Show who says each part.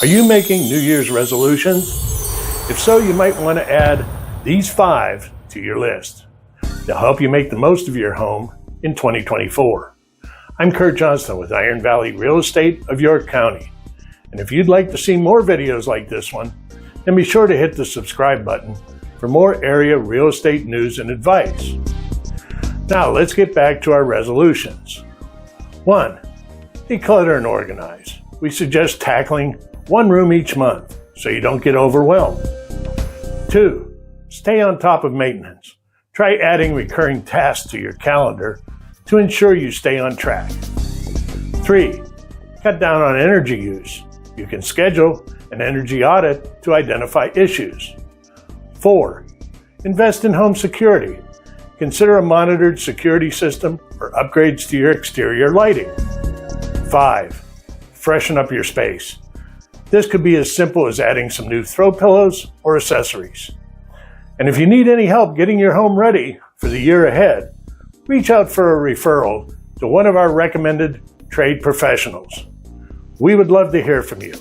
Speaker 1: Are you making New Year's resolutions? If so, you might want to add these 5 to your list. They'll help you make the most of your home in 2024. I'm Kurt Johnston with Iron Valley Real Estate of York County. And if you'd like to see more videos like this one, then be sure to hit the subscribe button for more area real estate news and advice. Now let's get back to our resolutions. 1. Declutter and organize. We suggest tackling one room each month so you don't get overwhelmed. 2. Stay on top of maintenance. Try adding recurring tasks to your calendar to ensure you stay on track. 3. Cut down on energy use. You can schedule an energy audit to identify issues. 4. Invest in home security. Consider a monitored security system or upgrades to your exterior lighting. 5. Freshen up your space. This could be as simple as adding some new throw pillows or accessories. And if you need any help getting your home ready for the year ahead, reach out for a referral to one of our recommended trade professionals. We would love to hear from you.